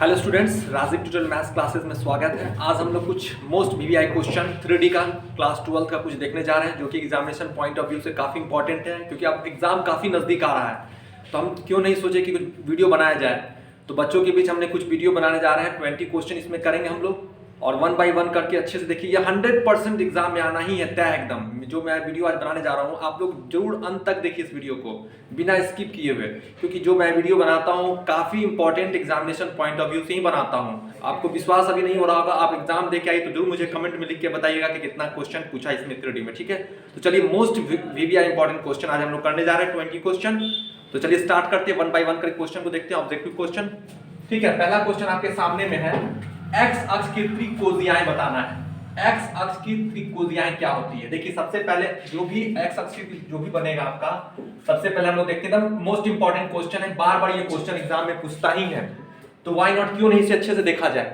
Hello students, Rajiv tutorial maths classes में स्वागत है। आज हम लोग कुछ मोस्ट वीवीआई क्वेश्चन 3D का क्लास 12 का कुछ देखने जा रहे हैं, जो कि एग्जामिनेशन पॉइंट ऑफ व्यू से काफ़ी इंपॉर्टेंट है, क्योंकि अब एग्जाम काफ़ी नज़दीक आ रहा है। तो हम क्यों नहीं सोचे कि कुछ वीडियो बनाया जाए। तो बच्चों के बीच हमने कुछ वीडियो बनाने जा रहे हैं। 20 क्वेश्चन इसमें करेंगे हम लोग, और 1 बाई 1 करके अच्छे से देखिए। ये 100% एग्जाम में आना ही है, तय एकदम। जो मैं वीडियो आज बनाने जा रहा हूँ, आप लोग जरूर अंत तक देखिए इस वीडियो को बिना स्किप किए हुए, क्योंकि जो मैं वीडियो बनाता हूँ काफ़ी important examination point of view से ही बनाता हूँ। आपको विश्वास अभी नहीं हो रहा होगा, आप एग्जाम दे के आइए तो जरूर मुझे कमेंट में लिख के बताइएगा कि कितना क्वेश्चन पूछा इसमें 3D में, ठीक है। तो चलिए, मोस्ट वीवीआई इंपॉर्टेंट क्वेश्चन आज हम लोग करने जा रहे हैं, 20 क्वेश्चन। तो चलिए स्टार्ट करते हैं, 1 बाई 1 करके क्वेश्चन को देखते हैं। ऑब्जेक्टिव क्वेश्चन, ठीक है। पहला क्वेश्चन आपके सामने में है, एक्स अक्ष की त्रिकोणीयताएं बताना है। एक्स अक्ष की त्रिकोणीयताएं क्या होती है। देखिए, सबसे पहले जो भी एक्स अक्ष की जो भी बनेगा आपका, सबसे पहले हम लोग देखते हैं। मोस्ट इंपॉर्टेंट क्वेश्चन है, बार बार ये क्वेश्चन एग्जाम में पूछता ही है, तो व्हाई नॉट, क्यों नहीं इसे अच्छे से देखा जाए।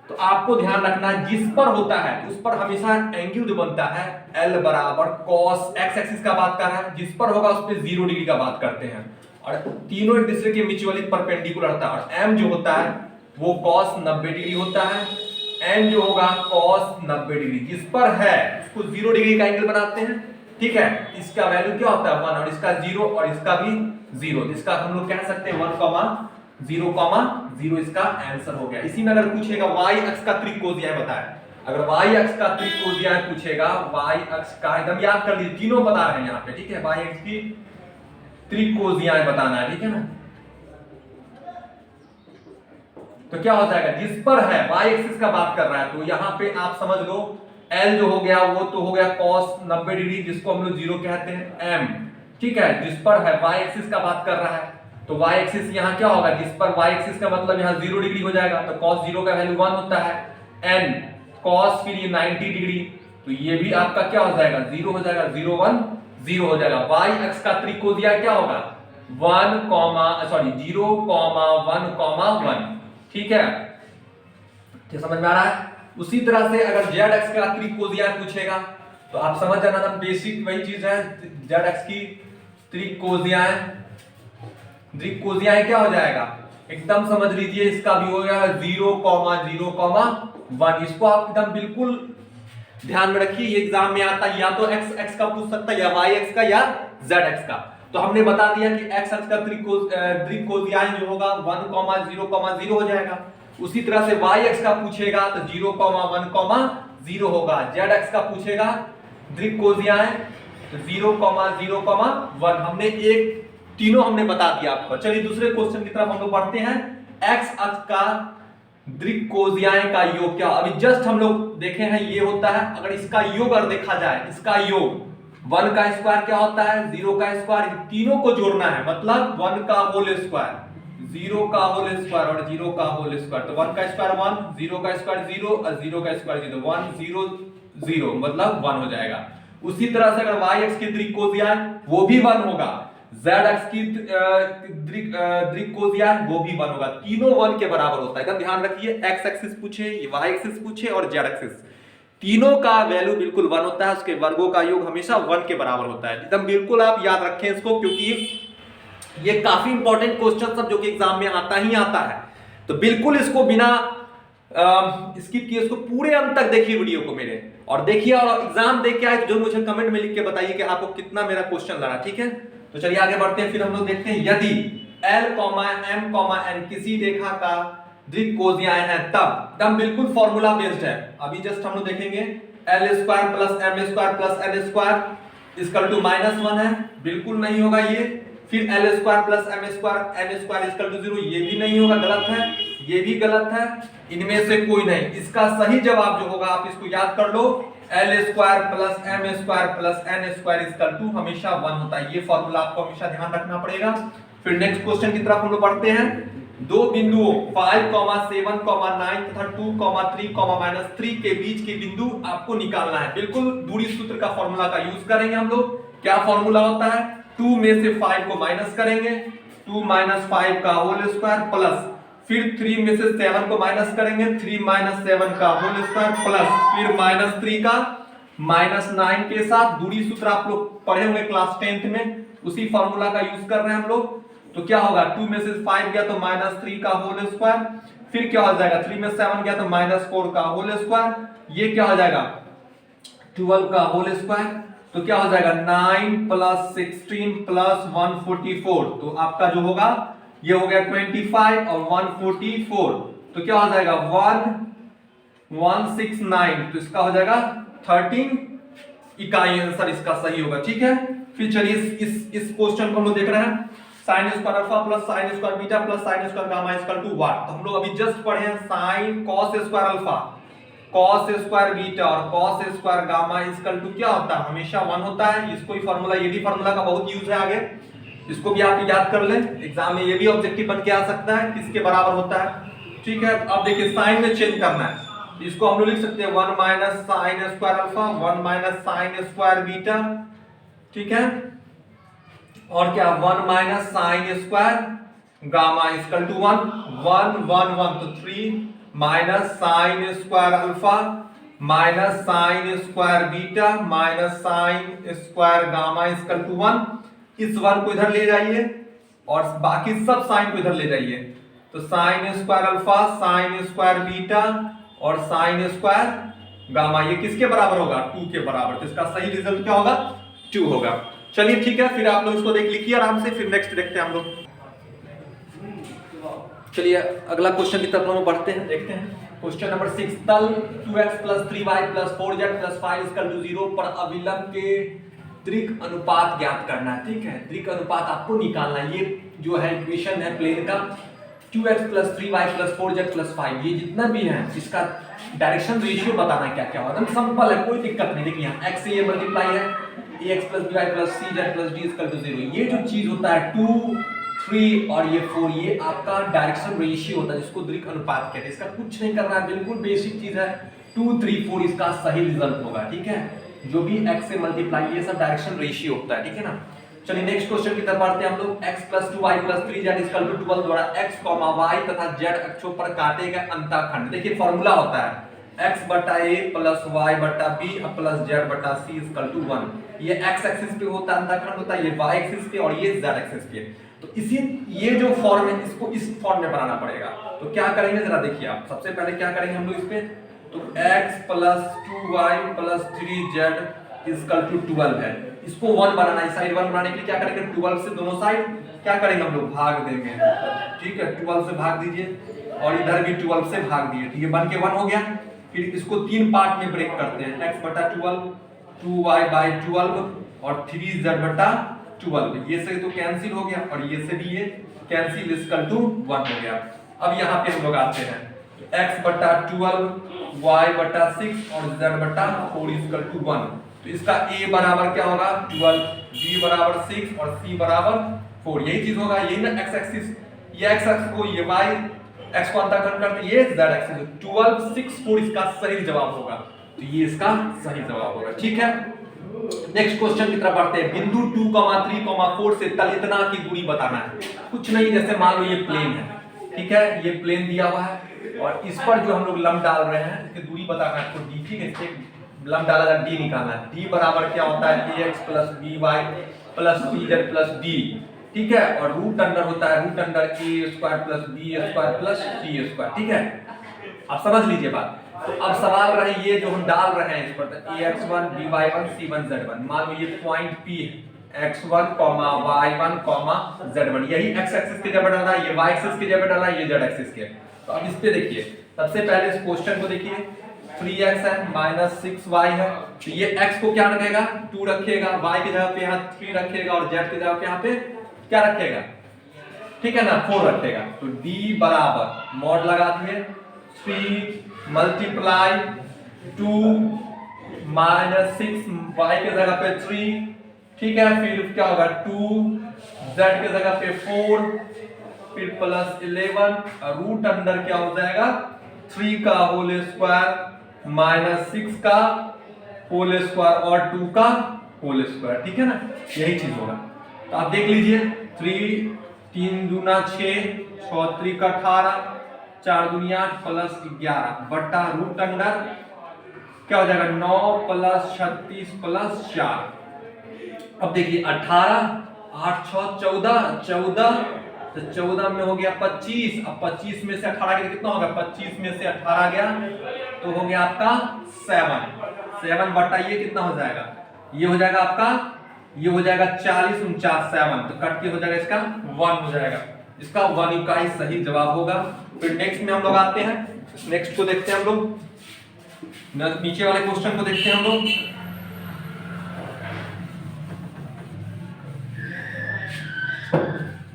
तो आपको ध्यान रखना है, जिस पर होता है उस पर हमेशा एंगल जो बनता है L बराबर cos एक्स एक्सिस का बात कर रहा है, जिस पर होगा उस पर 0 डिग्री का बात करते हैं, और तीनों एक दूसरे के म्यूचुअली परपेंडिकुलर होता है। और M जो होता है वो cos 90 डिग्री होता है, n जो होगा cos 90 डिग्री, जिस पर है उसको 0 डिग्री का एंगल बनाते हैं, ठीक है। इसका वैल्यू क्या होता है 1, और इसका 0, और इसका भी 0, जिसका हम लोग कह सकते हैं 1,0,0 इसका आंसर हो गया। इसी में अगर पूछेगा y अक्ष का त्रिकोणीय बताएं, अगर y अक्ष का त्रिकोणीय पूछेगा, y अक्ष का एकदम याद कर लीजिए, तीनों बता रहे हैं यहाँ पे, ठीक है। y अक्ष की त्रिकोणीय बताना है, ठीक है ना। तो क्या हो जाएगा, जिस पर है y एक्सिस का बात कर रहा है, तो यहाँ पे आप समझ लो L जो हो गया वो तो हो गया cos 90 डिग्री, जिसको हम लोग 0 कहते हैं, M, ठीक है। जिस पर है y एक्सिस का बात कर रहा है, तो y एक्सिस यहाँ क्या होगा, जिस पर y एक्सिस का मतलब यहाँ 0 डिग्री हो जाएगा, तो cos 0 का वैल्यू 1 होता है, n cos फिर ये 90 डिग्री, तो ये भी आपका क्या हो जाएगा 0 हो जाएगा, 0 1 0 हो जाएगा। y अक्ष का त्रिकोणीय क्या होगा 0,1,1, ठीक है। क्या समझ में आ रहा है। उसी तरह से अगर z अक्ष का त्रिकोणीय पूछेगा, तो आप समझ जाना था, बेसिक वही चीज है। z अक्ष की त्रिकोणीय क्या हो जाएगा, एकदम समझ लीजिए, इसका भी हो गया 0,0,1। इसको आप एकदम बिल्कुल ध्यान में रखिए, ये एग्जाम में आता है, या तो x अक्ष का पूछ सकता है, या y अक्ष का, या z अक्ष का। तो हमने बता दिया कि x अक्ष का त्रिकोणीय जो होगा 1,0,0 हो जाएगा। उसी तरह से y अक्ष का पूछेगा तो 0,1,0 होगा। z अक्ष का पूछेगा त्रिकोणीय तो 0,0,1। हमने एक तीनों हमने बता दिया आपको। चलिए दूसरे क्वेश्चन की तरफ हम लोग बढ़ते हैं। x अक्ष का त्रिकोणीय का योग क्या, अभी जस्ट हम लोग देखे हैं, ये होता है। अगर इसका योग अगर देखा जाए, इसका योग 1 का स्क्वायर क्या होता है 0 का स्क्वायर, तीनों को जोड़ना है, मतलब 1 का होल स्क्वायर, 0 का होल स्क्वायर और 0 का होल स्क्वायर। तो 1 का स्क्वायर 1, 0 का स्क्वायर 0 और 0 का स्क्वायर 0, 1 0 0 मतलब 1 हो जाएगा। उसी तरह से अगर y अक्ष की त्रिकोणीय वो भी 1 होगा, z अक्ष की त्रिकोणीय वो भी 1 होगा, तीनों 1 के बराबर होता है। एकदम ध्यान रखिए, x एक्सिस पूछे, y एक्सिस पूछे और z एक्सिस, तीनों का वैल्यू बिल्कुल 1 होता है। उसके वर्गों का योग हमेशा 1 के बराबर होता है। एकदम बिल्कुल आप याद रखें इसको, क्योंकि ये काफी इंपॉर्टेंट क्वेश्चन सब जो कि एग्जाम में आता ही आता है। तो बिल्कुल इसको बिना स्किप किए इसको पूरे अंत तक देखिए वीडियो को मेरे, और देखिए, और एग्जाम देख के आए जो मुझे कमेंट में लिख के बताइए कि आपको कितना मेरा क्वेश्चन लगा, ठीक है। तो चलिए आगे बढ़ते हैं। फिर हम लोग देखते हैं, यदि L, M, N किसी रेखा का त्रिकोणीय है, तब एकदम बिल्कुल फॉर्मूला बेस्ड है। अभी जस्ट हम लोग देखेंगे, L square plus M square plus N square equal to -1 है, बिल्कुल नहीं होगा ये। फिर L square plus M square N square equal to 0, ये भी नहीं होगा, गलत है, ये भी गलत है, इनमें से कोई नहीं। इसका सही जवाब जो होगा, आप इसको याद कर लो, L square plus M square plus N square equal to हमेशा 1 होता है। ये फॉर्मूला आपको हमेशा ध्यान रखना पड़ेगा। फिर नेक्स्ट क्वेश्चन की तरफ हम लोग बढ़ते हैं। दो बिंदुओं 5, 7, 9 तथा 2, 3, -3 के बीच के बिंदु आपको निकालना है। बिल्कुल दूरी सूत्र का फॉर्मूला का यूज करेंगे हम लोग। क्या फॉर्मूला होता है, 2 में से 5 को माइनस करेंगे, 2 - 5 का होल स्क्वायर प्लस, फिर 3 में से 7 को माइनस करेंगे, 3 - 7 का होल स्क्वायर प्लस, फिर -3 का -9 के साथ। दूरी सूत्र आप लोग पढ़े होंगे क्लास 10th में, उसी फॉर्मूला का यूज कर रहे हैं हम लोग। तो क्या होगा, 2 में से 5 गया तो -3 का होल स्क्वायर, फिर क्या हो जाएगा 3 में 7 गया तो -4 का होल स्क्वायर, ये क्या हो जाएगा 12 का होल स्क्वायर, तो क्या हो जाएगा 9 + 16 + 144, तो आपका जो होगा ये हो गया 25 और 144, तो क्या हो जाएगा 1169, तो इसका हो जाएगा 13 इकाई आंसर इसका सही होगा। ठीक है, फिर चलिए इस क्वेश्चन को हम लोग देख रहे हैं sin square alpha plus sin square beta plus sin square gamma equal to what. तो हम लोग अभी जस्ट पढ़े हैं sin cos square alpha cos square beta और cos square gamma equal to क्या होता है, हमेशा 1 होता है। इसको ही फार्मूला, ये भी फार्मूला का बहुत यूज है आगे, इसको भी आप याद कर लें, एग्जाम में ये भी ऑब्जेक्टिव बन के आ सकता है किसके बराबर होता है। ठीक है, अब देखिए साइन में चेंज करना है, इसको हम लोग लिख सकते हैं 1 - sin square alpha 1 - sin square beta, ठीक है, और क्या 1 - sin square gamma equal to 1 1 1 1, तो 3 - sin square alpha - sin square beta - sin square gamma equal to 1। इस 1 को इधर ले जाइए और बाकी सब साइन को इधर ले जाइए, तो sin square alpha sin square beta और sin स्क्वायर गामा ये किसके बराबर होगा 2 के बराबर, तो इसका सही रिजल्ट क्या होगा 2 होगा। चलिए ठीक है, फिर आप लोग इसको देख लिखिए आराम से, फिर नेक्स्ट देखते हैं हम लोग। चलिए अगला क्वेश्चन की तरफ हम बढ़ते हैं, देखते हैं क्वेश्चन नंबर 6, तल 2x + 3y + 4z + 5 = 0 पर अविलंब के त्रिक अनुपात ज्ञात करना है। ठीक है, त्रिक अनुपात आपको निकालना है, ये जो है इक्वेशन है प्लेन का 2x + 3y + 4z + 5, ये जितना भी है इसका डायरेक्शन रेशियो बताना है क्या क्या होगा, एकदम सिंपल है, कोई दिक्कत नहीं। देखिए यहाँ x से ये मल्टीप्लाई है ax + by + cz + d = 0, ये जो चीज होता है 2 3 और ये 4, ये आपका डायरेक्शन रेशियो होता है जिसको त्रिक अनुपात कहते हैं। इसका कुछ नहीं करना है, बिल्कुल बेसिक चीज है, 2 3 4 इसका सही रिजल्ट होगा। ठीक है, जो भी x से मल्टीप्लाई ये सब डायरेक्शन रेशियो होता है। ठीक है ना, चलिए नेक्स्ट क्वेश्चन की तरफ बढ़ते हैं हम लोग। x + 2y + 3z = 12 द्वारा x, y तथा z अक्षों पर काटे गए अंतःखंड। देखिए फार्मूला होता है x बटा a प्लस y बटा b प्लस z बटा c = 1। ये x एक्सिस पे होता है अंतःखंड होता है, ये y एक्सिस पे और ये z एक्सिस पे। तो इसी ये जो फॉर्म है इसको इस फॉर्म में बनाना पड़ेगा। तो क्या करेंगे जरा देखिए आप, सबसे पहले क्या करेंगे हम लोग इस पे, तो x + 2y + 3z = 12 है, इसको 1 बनाना है। इस साइड 1 बनाने के लिए क्या करेंगे 12 से दोनों साइड क्या करेंगे हम लोग भाग देंगे। ठीक है, 12 से भाग दीजिए और इधर भी 12 से भाग दिए, तो ये बन के 1 हो गया। फिर इसको 3 पार्ट में ब्रेक करते हैं, x बटा 12 2y/12 और 3z/12, ये से तो कैंसिल हो गया और ये से भी ये कैंसिल = 1 हो गया। अब यहाँ पे हम लोग आते हैं, x बटा 12 y बटा 6 और z बटा 4 = 1, तो इसका a बराबर क्या होगा 12, b बराबर 6 और c बराबर 4, यही चीज होगा। यही ना x एक्सिस, ये x एक्सिस को ये y x को अंतःखंड करते ये z एक्सिस, 12 6 4 इसका सही जवाब होगा, तो ये इसका सही जवाब होगा। ठीक है, नेक्स्ट क्वेश्चन की तरफ बढ़ते हैं। बिंदु 2, 3, 4 से तल इतना की दूरी बताना है। कुछ नहीं, जैसे मान लो ये प्लेन है, ठीक है, ये प्लेन दिया हुआ है और इस पर जो हम लोग लंब डाल रहे हैं इसकी दूरी बताना है आपको d। ठीक है, इसके लंब डाला जाए d निकालना है, d बराबर क्या होता है ax + by + cz + d। ठीक है, और रूट अंडर होता है √a² + b² + c²। ठीक है, आप समझ लीजिए बात। तो अब सवाल रहे ये जो हम डाल रहे हैं इस पर ax1 by1 c1 z1, मान लो ये पॉइंट p है x1, y1, z1, यही x एक्सिस की जगह डाला, ये y एक्सिस की जगह डाला, ये z एक्सिस के। तो अब इस पे देखिए, सबसे पहले इस क्वेश्चन को देखिए, 3x है -6y है, तो ये x को क्या रखेगा 2 रखेगा, y की जगह पे यहाँ 3 रखेगा और z की जगह पे यहाँ पे क्या रखेगा, ठीक है ना 4 रखेगा। तो d बराबर मॉड लगा दिए 3 × 2 -6 y के जगह पे 3, ठीक है, फिर क्या होगा 2 z के जगह पे 4, फिर +11 रूट अंडर क्या हो जाएगा 3 का होल स्क्वायर -6 का होल स्क्वायर और 2 का होल स्क्वायर। ठीक है ना, यही चीज होगा। तो आप देख लीजिए 3 3 दूना 6 6 3 का 18 4 दूनी 8 +11 बटा रूट अंडर क्या हो जाएगा 9 + 36 + 4। अब देखिए 18 8 6 14 14 तो 14 में हो गया 25, अब 25 में से 18 गया कितना होगा, 25 में से 18 गया तो हो गया आपका 7 बटा ये कितना हो जाएगा, ये हो जाएगा आपका, ये हो जाएगा 40 49 7, तो कट के हो जाएगा इसका 1 हो जाएगा, इसका 1 का ही सही जवाब होगा। फिर नेक्स्ट में हम लोग आते हैं, नेक्स्ट को देखते हैं हम लोग, नीचे वाले क्वेश्चन को देखते हैं हम लोग।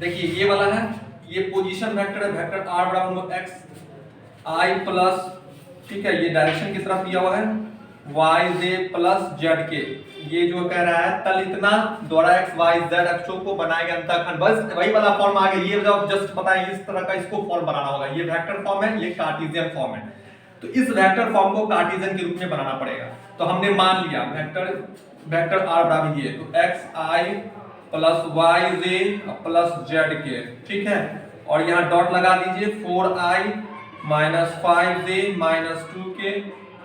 देखिए ये वाला है, ये पोजीशन वेक्टर है, वेक्टर r बराबर x i प्लस, ठीक है, ये डायरेक्शन की तरफ दिया हुआ है y j प्लस z के, ये जो कह रहा है तल इतना द्वारा x y z अक्षों को बनाएगा अंतःखंड, बस वही वाला फॉर्म आ गया। ये जब जस्ट पता है इस तरह का इसको फॉर्म बनाना होगा, ये वेक्टर फॉर्म है, ये कार्टेशियन फॉर्म है, तो इस वेक्टर फॉर्म को कार्टेशियन के रूप में बनाना पड़ेगा। तो हमने मान लिया वेक्टर r बराबर ये, तो x i plus Y J plus Z के, ठीक है, और यहाँ डॉट लगा दीजिए 4i minus 5j minus 2k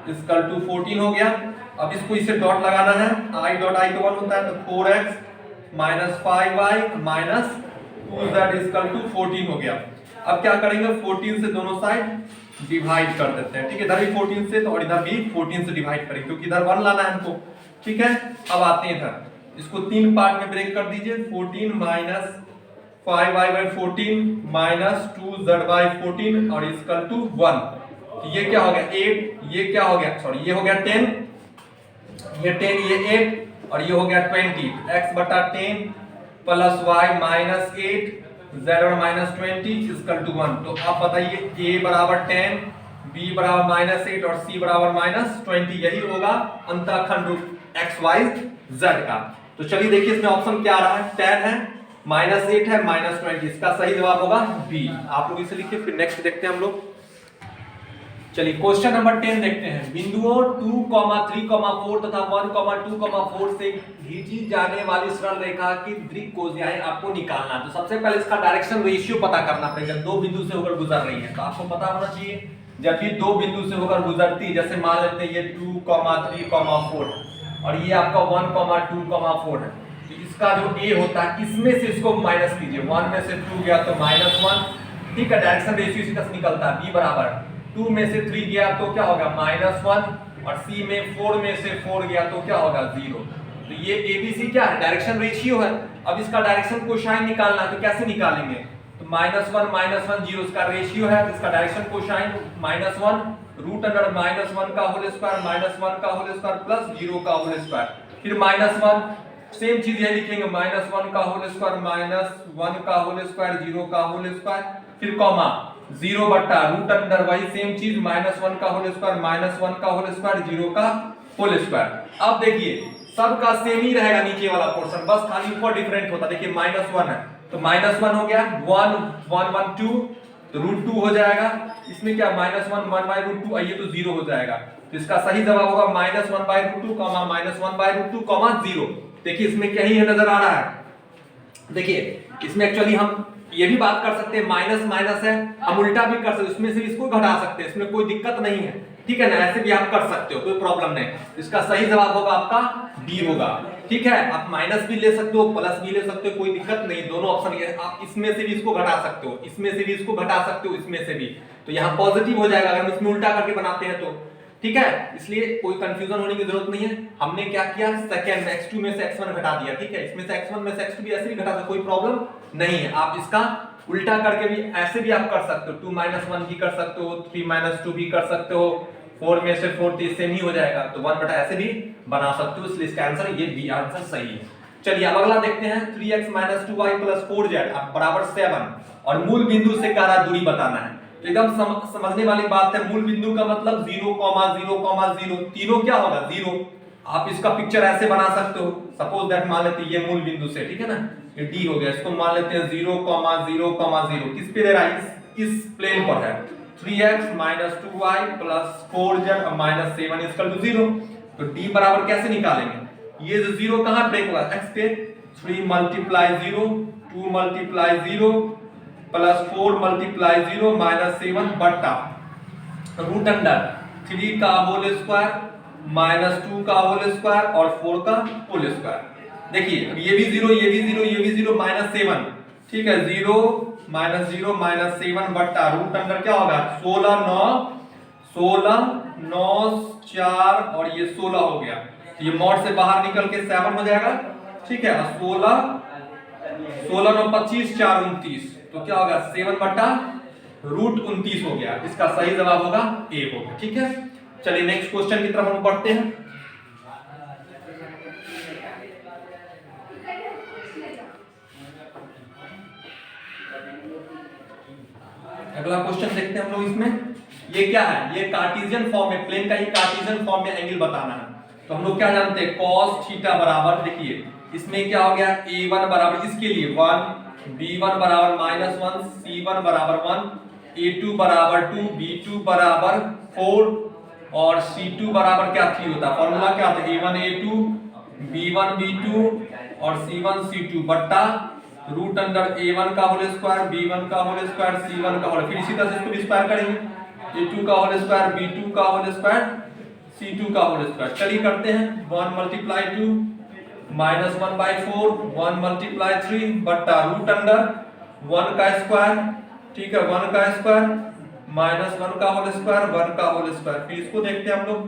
is equal to 14 हो गया। अब इसको इसे डॉट लगाना है, i डॉट i तो 1 होता है, तो 4x minus 5y minus 2z is equal to 14 हो गया। अब क्या करेंगे, 14 से दोनों साइड डिवाइड कर देते हैं, ठीक है, इधर भी 14 से तो और इधर भी 14 से डिवाइड करेंगे क्योंकि इधर 1 लाना है हमको, ठीक है। अब आते हैं इधर, इसको 3 पार्ट में ब्रेक कर दीजिए, 14 minus 5y by 14 minus 2z by 14 और इसकल टू 1, तो ये क्या हो गया 8, ये क्या हो गया, सॉरी ये हो गया 10, ये 10 ये 8 और ये हो गया 20, x बटा 10 प्लस y माइनस 8 z और माइनस 20 इसकल टू 1। तो आप बताइए a बराबर 10, b बराबर माइनस 8 और c बराबर माइनस 20, यही होगा अंतःखंड रूप x y z का। तो चलिए देखिए इसमें ऑप्शन क्या आ रहा है, 10 है, माइनस 8 है, माइनस 20, इसका सही जवाब होगा बी। आप लोग इसे लिखिए, फिर नेक्स्ट देखते हैं हम लोग। चलिए क्वेश्चन नंबर 10 देखते हैं। बिंदुओं 2, 3, 4 तथा 1, 2, 4 से खींची जाने वाली सरल रेखा की त्रिकोणीय आपको निकालना है। तो सबसे पहले इसका डायरेक्शन रेशियो पता करना पड़ेगा, दो बिंदु से होकर गुजर रही है, तो आपको पता होना चाहिए जब भी दो बिंदु से होकर गुजरती है, जैसे मान लेते हैं ये 2, 3, 4 और ये आपका 1, 2, 4 है, तो इसका जो a होता है इसमें से इसको माइनस कीजिए, 1 में से 2 गया तो -1, ठीक है, डायरेक्शन रेशियो इसी तरह से निकलता है, b बराबर 2 में से 3 गया तो क्या होगा -1 और c में 4 में से 4 गया तो क्या होगा 0। तो ये abc क्या है, डायरेक्शन रेशियो है। अब इसका डायरेक्शन कोसाइन निकालना है, तो कैसे निकालेंगे, तो -1 0 इसका रेशियो है, इसका डायरेक्शन कोसाइन -1 रूट अंडर -1 का होल स्क्वायर -1 का होल स्क्वायर प्लस 0 का होल स्क्वायर, फिर -1 सेम चीज ये लिखेंगे, -1 का होल स्क्वायर -1 का होल स्क्वायर 0 का होल स्क्वायर, फिर कॉमा 0 बट्टा रूट अंडर वही सेम चीज -1 का होल स्क्वायर -1 का होल स्क्वायर 0 का होल स्क्वायर। अब देखिए सबका सेम ही रहेगा नीचे वाला पोर्शन, बस खाली ऊपर डिफरेंट होता है। देखिए -1 है तो -1 हो गया, 1 1 1 2 तो √2 हो जाएगा, इसमें क्या -1 1 बाई √2 आइए तो 0 हो जाएगा, तो इसका सही जवाब होगा -1 बाई √2 कॉमा -1 बाई √2 कॉमा 0। देखिए इसमें क्या ही है नजर आ रहा है। देखिए इसमें एक्चुअली हम ये भी बात कर सकते हैं, माइनस माइनस है, हम उल्टा भी कर सकते हैं, इसमें से इसको घटा सकते हैं, इसमें कोई दिक्कत नहीं है, ठीक है ना, ऐसे भी आप कर सकते हो, कोई प्रॉब्लम नहीं। इसका सही जवाब होगा आपका डी होगा, ठीक है। आप माइनस भी ले सकते हो, प्लस भी ले सकते हो, कोई दिक्कत नहीं, दोनों ऑप्शन ये, आप इसमें से भी इसको घटा सकते हो, इसमें से भी इसको घटा सकते हो, इसमें से भी, तो यहाँ पॉजिटिव हो जाएगा अगर हम इसमें उल्टा करके बनाते हैं तो, ठीक है। इसलिए कोई कंफ्यूजन होने की जरूरत नहीं है। हमने क्या किया, सेकंड में x2 में से x1 घटा दिया, ठीक है, इसमें से x1 में से x2 भी ऐसे भी घटा सकते, कोई प्रॉब्लम नहीं है। आप इसका उल्टा करके भी ऐसे भी आप कर सकते हो, 2 1 भी कर सकते हो, 3 2 भी कर सकते हो, 4 में से 4 तो सेम ही हो जाएगा, तो 1 बटा ऐसे भी बना सकते हो, इसलिए इसका आंसर ये बी आंसर सही है। चलिए अब अगला देखते हैं, 3x 2y 4z बराबर 7 और मूल बिंदु से कह रहा दूरी बताना है। तो एकदम समझने वाली बात है, मूल बिंदु का मतलब 0, 0, 0, तीनों क्या होगा 0। आप इसका पिक्चर ऐसे बना सकते हो, सपोज दैट मान लेते हैं ये मूल बिंदु से, ठीक है ना, ये डी हो गया, इसको मान लेते हैं 0, 0, 0, किस पे दे रहा है, इस प्लेन पर है, 3x 2y 4z और -7 इक्वल टू 0। तो d बराबर कैसे निकालेंगे, ये जो 0 कहां ब्रेक होगा, x पे 3 × 0 2 × 0 प्लस 4 × 0 -7 बट्टा रूट अंडर 3 का होल स्क्वायर -2 का होल स्क्वायर और 4 का होल स्क्वायर। देखिए ये भी 0 ये भी 0 ये भी 0 -7, ठीक है, 0 -0 -7 बट्टा रूट अंडर क्या होगा 16 9 4 और ये 16 हो गया, तो ये मॉड से बाहर निकल के 7 हो जाएगा, ठीक है। 16 9 25 4 29, तो क्या होगा 7 बट्टा रूट 29 हो गया। इसका सही जवाब होगा ए होगा, ठीक है। चलिए नेक्स्ट क्वेश्चन की तरफ हम बढ़ते हैं। अगला क्वेश्चन देखते हैं हम लोग इसमें। ये क्या है, ये कार्टेशियन फॉर्म में, प्लेन का ही कार्टेशियन फॉर्म में एंगल बताना है। तो हम लोग क्या जानते हैं cos थीटा बराबर, देखिए इसमें क्या हो गया a1 बराबर इसके लिए 1, b1 बराबर -1, c1 बराबर 1, a2 बराबर 2, b2 बराबर 4 और c2 बराबर क्या 3 होता है। फॉर्मूला क्या होता है a1 a2 b1 b2 और c1 c2 बट्टा रूट अंडर a1 का होल स्क्वायर b1 का होल स्क्वायर c1 का होल, फिर इसी तरह से इसको भी स्क्वायर करेंगे a2 का होल स्क्वायर b2 का होल स्क्वायर c2 का होल स्क्वायर। चलिए करते हैं 1 × 2 -1/4 1 × 3 बट्टा रूट अंडर 1 का स्क्वायर, ठीक है 1 का स्क्वायर -1 का होल स्क्वायर 1 का होल स्क्वायर, फिर इसको देखते हैं हम लोग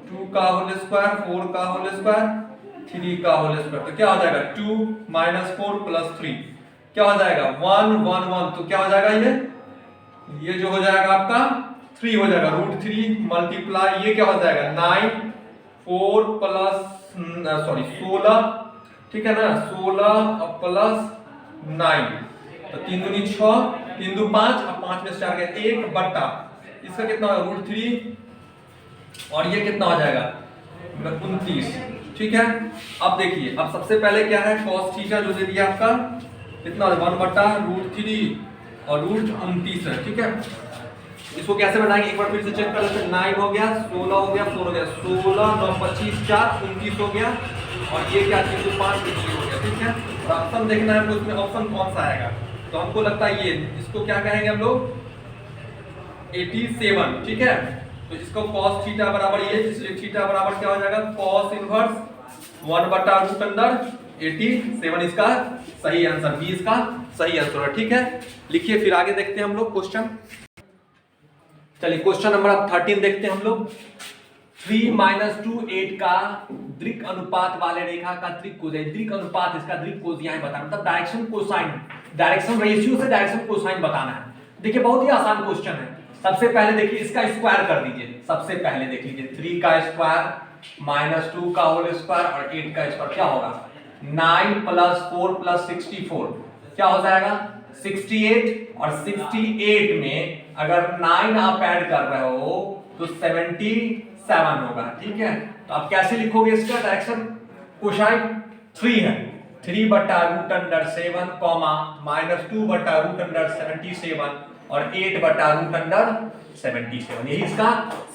2 का होल स्क्वायर 4 का होल स्क्वायर 3 का होल स्क्वायर, तो क्या हो जाएगा 2 -4 + 3 क्या हो जाएगा 1 1 1, तो क्या हो जाएगा ये जो हो जाएगा आपका 3 हो जाएगा √3 मल्टीप्लाई ये क्या हो जाएगा 9 4 + 16, ठीक है ना 16 + 9, तो 3 दूनी 6 3 दू 5 और 5 में से 4 गया 1 बट्टा इसका कितना होगा √3 और ये कितना हो जाएगा 29, ठीक है। अब देखिए अब सबसे पहले क्या है cos थीटा जो दे दिया आपका कितना 1 बट्टा √3 और √29 है, ठीक है। इसको कैसे बनाएंगे एक बार फिर से चेक कर लेते हैं। 9 हो गया 16 हो गया 4 हो गया 16 9 25 4 29 हो गया और ये क्या 3 2 5 हो गया, ठीक है। और ऑप्शन देखना है तो उसमें ऑप्शन कौन सा आएगा, तो हमको लगता है ये इसको क्या कहेंगे हम लोग 87, ठीक है। तो इसको cos थीटा बराबर ये, इसलिए थीटा बराबर क्या हो जाएगा cos इनवर्स 1 बटा रूट अंडर 87, इसका सही आंसर बी इसका सही आंसर है, ठीक है। लिखिए फिर आगे देखते हैं हम लोग क्वेश्चन। चलिए क्वेश्चन नंबर 13 देखते हैं हम लोग। 3 - 2 8 का दृक अनुपात वाले रेखा का दृक कोसाइन, दृक अनुपात इसका दृक कोसाइन बताना, मतलब डायरेक्शन कोसाइन, डायरेक्शन रेशियो से डायरेक्शन कोसाइन बताना है। देखिए बहुत ही आसान क्वेश्चन है। सबसे पहले देखिए इसका स्क्वायर कर दीजिए, सबसे पहले देख लीजिए 3 का स्क्वायर -2 का होल स्क्वायर और 8 का स्क्वायर क्या होगा 9 + 4 + 64 क्या हो जाएगा 68 और 68 में अगर 9 आप ऐड कर रहे हो तो 77 होगा, ठीक है। तो आप कैसे लिखोगे इसका डायरेक्शन कोसाइन 3 है 3 बटा रूट अंडर 7 -2 बटा रूट अंडर 77 और 8 बटा रूट अंडर 77, यही इसका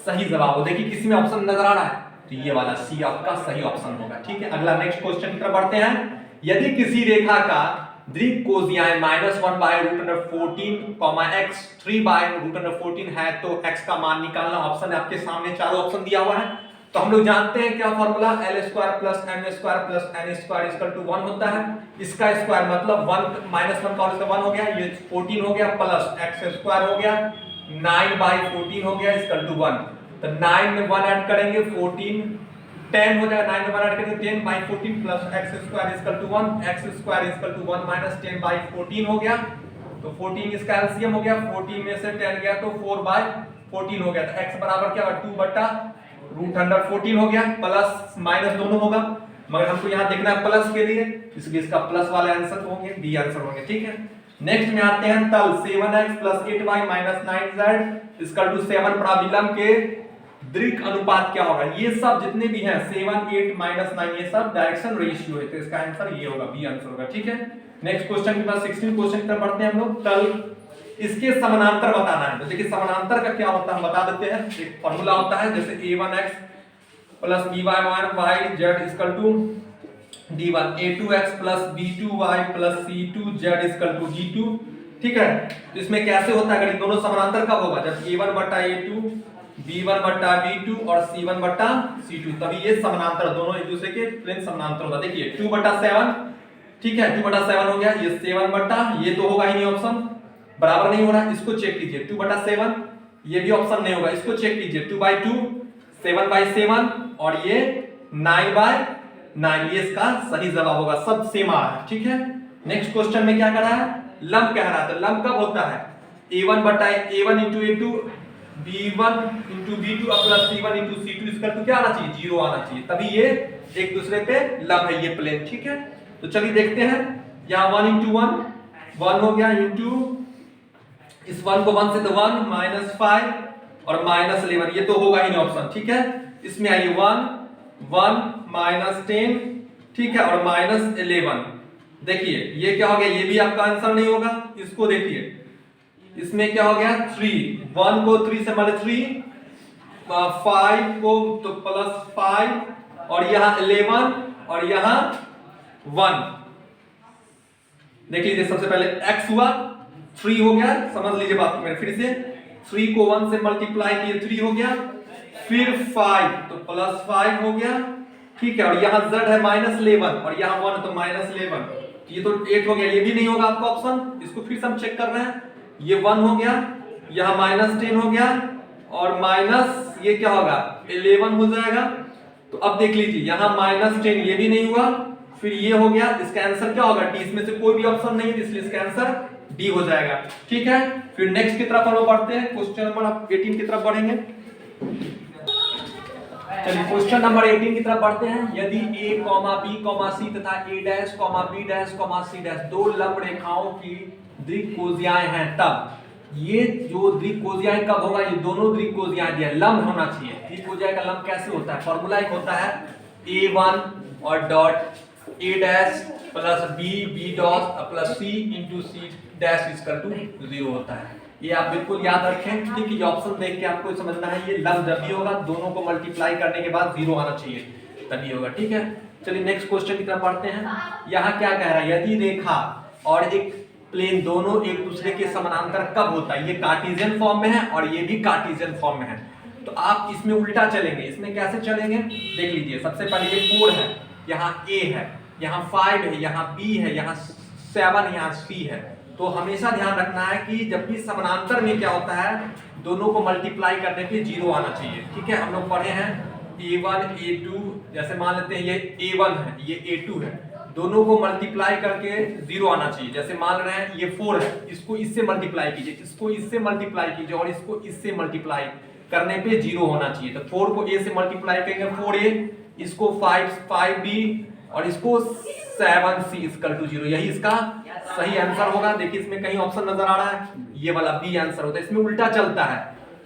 सही जवाब हो। देखिए किसी में ऑप्शन नजर आ रहा है तो ये वाला सी आपका सही ऑप्शन होगा, ठीक है। अगला नेक्स्ट क्वेश्चन की तरफ बढ़ते हैं। यदि किसी रेखा का दृक कोसाइन -1/√14, x 3/√14 है तो x का मान निकालना। ऑप्शन आपके सामने चारों ऑप्शन दिया हुआ है। तो हम लोग जानते हैं क्या फॉर्मूला l² + m² + n² = 1 होता है। इसका स्क्वायर मतलब 1 -1 का होल 1 हो गया, ये 14 हो गया प्लस x² हो गया 9/14 हो गया = 1। तो 9 में 1 ऐड करेंगे 14 10 हो जाएगा, 9 में 1 ऐड करेंगे 10/14 प्लस x² = 1, x² = 1 - 10/14 हो गया। तो 14 इसका एलसीएम हो गया, 14 में से 10 गया तो 4/14 हो गया। तो x बराबर क्या होगा 2 बटा रूट अंडर 14 हो गया, प्लस माइनस दोनों होगा, मगर हमको यहाँ देखना है प्लस के लिए, इसलिए इसका प्लस वाले आंसर होंगे, बी आंसर होंगे, ठीक है। नेक्स्ट में आते हैं तल 7x + 8y - 9z = 7 प्राविलंब के दृक अनुपात क्या होगा। ये सब जितने भी हैं 7 8 - 9 ये सब डायरेक्शन रेशियो है, तो इसका आंसर ये होगा, बी आंसर होगा, ठीक है। नेक्स्ट क्वेश्चन के बाद 16 क्वेश्चन की तरफ बढ़ते हैं हम लोग। तल इसके समानांतर बताना है। तो देखिए समानांतर का क्या होता है हम बता देते हैं। एक फार्मूला होता है जैसे a1x + by - z = d1, a2x + b2y + c2z = d2, ठीक है। तो इसमें कैसे होता है अगर इन दोनों समानांतर कब होगा जब a1 बटा a2 b1 बटा b2 और c1 बटा c2, तभी ये समानांतर दोनों एक दूसरे के प्लेन समानांतर होता है। देखिए 2/7, ठीक है 2/7 हो गया, ये 7 बटा ये तो होगा ही नहीं ऑप्शन, बराबर नहीं हो रहा, इसको चेक कीजिए 2/7, ये भी ऑप्शन नहीं होगा, इसको चेक कीजिए 2/2, 7/7 और ये 9/9, ये इसका सही जवाब होगा, सब सेम आ रहा है। ठीक है, नेक्स्ट क्वेश्चन में क्या कर रहा है, लंब कह रहा था। लंब कब होता है, A1 into A2 B1 into B2 plus C1 into C2 इसका तो क्या आना चाहिए, 0 आना चाहिए, तभी ये एक दूसरे पे लंब है, ये प्लेन। ठीक है, तो चलिए देखते हैं, यहाँ 1 into 1 1 हो गया, इंटू इस 1 को 1 से तो 1 -5 और -11, ये तो होगा ही नहीं ऑप्शन। ठीक है, इसमें आइए 1 -10, ठीक है, और -11, देखिए ये क्या हो गया, ये भी आपका आंसर नहीं होगा। इसको देखिए, इसमें क्या हो गया 3, 1 को 3 से मल्टीप्लाई 3, 5 को तो +5 और यहाँ 11 और यहाँ 1, देख लीजिए सबसे पहले x हुआ 3 हो गया, समझ लीजिए बात को, फिर से 3 को 1 से मल्टीप्लाई किए 3 हो गया, फिर 5 तो +5 हो गया। ठीक है, और यहाँ z है -11 और यहाँ 1 तो -11, ये तो 8 हो गया, ये भी नहीं होगा आपका ऑप्शन। इसको फिर से हम चेक कर रहे हैं, ये 1 हो गया, यहाँ -10 हो गया और माइनस ये क्या होगा 11 हो जाएगा। तो अब देख लीजिए यहाँ -10 ये भी नहीं हुआ, फिर ये हो गया, इसका आंसर क्या होगा डी, इसमें से कोई भी ऑप्शन नहीं है, इसलिए इसका आंसर डी हो जाएगा। ठीक है, फिर नेक्स्ट की तरफ हम बढ़ते हैं, क्वेश्चन नंबर 18 की तरफ बढ़ेंगे। चलिए क्वेश्चन नंबर 18 की तरफ बढ़ते हैं। यदि a, b, c तथा a', b', c' दो लंब रेखाओं की द्विकोणीय हैं, तब ये जो द्विकोणीय कब होगा, ये दोनों द्विकोणीय दिया लंब होना चाहिए। द्विकोणीय का लंब कैसे होता है, फॉर्मूला एक होता है a1 और dot a' plus b dot plus c into c dash equal to 0 होता है। ये आप बिल्कुल याद रखें। ठीक है, ये ऑप्शन देख के आपको समझना है, ये लंब जब भी होगा दोनों को मल्टीप्लाई करने के बाद 0 आना चाहिए, तभी होगा। ठीक है, चलिए नेक्स्ट क्वेश्चन की तरफ बढ़ते हैं। यहाँ क्या कह रहा है, यदि रेखा और एक प्लेन दोनों एक दूसरे के समानांतर कब होता है, ये कार्टेशियन फॉर्म में है और ये भी कार्टेशियन फॉर्म में है, तो आप इसमें उल्टा चलेंगे। इसमें कैसे चलेंगे देख लीजिए, सबसे पहले ये 4 है, यहाँ a है, यहाँ 5 है, यहाँ b है, यहाँ 7, यहाँ c है। तो हमेशा ध्यान रखना है कि जब भी समानांतर में क्या होता है, दोनों को मल्टीप्लाई करने पे 0 आना चाहिए। ठीक है, हम लोग पढ़े हैं a1 a2, जैसे मान लेते हैं ये a1 है, ये a2 है, दोनों को मल्टीप्लाई करके 0 आना चाहिए। जैसे मान रहे हैं ये 4 है, इसको इससे मल्टीप्लाई कीजिए, इसको इससे मल्टीप्लाई कीजिए और इसको इससे मल्टीप्लाई करने पे 0 होना चाहिए। तो 4 को a से मल्टीप्लाई करेंगे 4a, इसको 5b और इसको 7c इक्वल टू 0, यही इसका सही आंसर होगा। देखिए इसमें कहीं ऑप्शन नजर आ रहा है, ये वाला बी आंसर होता है। इसमें उल्टा चलता है।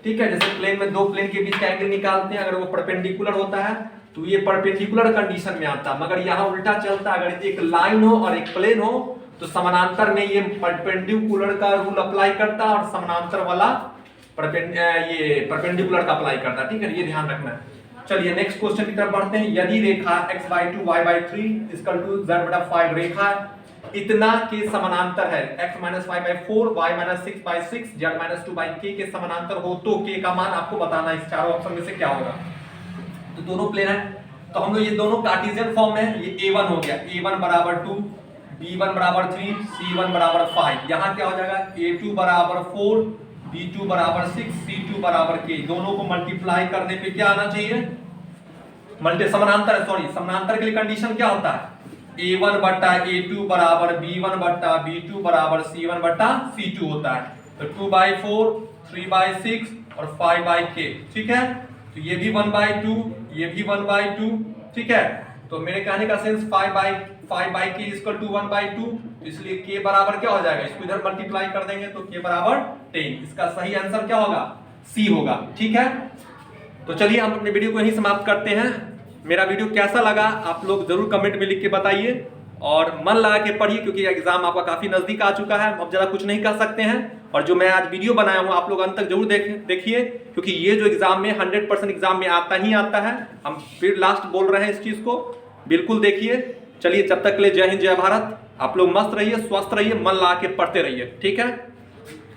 ठीक है, जैसे प्लेन में दो प्लेन के बीच का एंगल निकालते हैं, अगर वो परपेंडिकुलर होता है तो ये परपेंडिकुलर कंडीशन में आता है, मगर यहाँ उल्टा चलता है। अगर एक लाइन हो और एक प्लेन हो तो समानांतर में ये परपेंडिकुलर का रूल अप्लाई करता है और समानांतर वाला ये परपेंडिकुलर का अप्लाई करता है। ठीक है, ये ध्यान रखना है। चलिए नेक्स्ट क्वेश्चन की तरफ बढ़ते हैं। यदि रेखा x/2 y/3 = z/5 रेखा इतना के समानांतर है, x - 5/4 y - 6/6 z - 2/k के समानांतर हो तो k का मान आपको बताना है। इस चारों ऑप्शन में से क्या होगा। तो दोनों प्लेन है, तो हम लोग ये दोनों कार्टेशियन फॉर्म में है। ये a1 हो गया, a1 = 2, b1 = 3, c1 = 5। यहाँ क्या हो जाएगा, a2 = 4, b2 = 6, c2 = k। दोनों को मल्टीप्लाई करने पे क्या आना चाहिए, समानांतर के लिए कंडीशन क्या होता है, a1 बट्टा a2 बराबर b1 बट्टा b2 बराबर c1 बट्टा c2 होता है। तो 2/4, 3/6 और 5/k। ठीक है, तो ये भी 1/2, ये भी 1/2। ठीक है, तो मेरे कहने का सेंस 5/k = 1/2, इसलिए k बराबर क्या हो जाएगा, इसको इधर मल्टीप्लाई कर देंगे तो k बराबर 10। इसका सही आंसर क्या होगा, सी होगा। ठीक है, तो चलिए हम अपने वीडियो को यहीं समाप्त करते हैं। मेरा वीडियो कैसा लगा आप लोग जरूर कमेंट में लिख के बताइए और मन लगा के पढ़िए, क्योंकि एग्जाम आपका काफी नजदीक आ चुका है, अब ज़्यादा कुछ नहीं कर सकते हैं। और जो मैं आज वीडियो बनाया हूँ आप लोग अंत तक जरूर देखिए, क्योंकि ये जो एग्जाम में 100% एग्जाम में आता ही आता है। हम फिर लास्ट बोल रहे हैं इस चीज़ को, बिल्कुल देखिए। चलिए, जब तक के लिए जय हिंद, जय भारत। आप लोग मस्त रहिए, स्वस्थ रहिए, मन लगा के पढ़ते रहिए। ठीक है।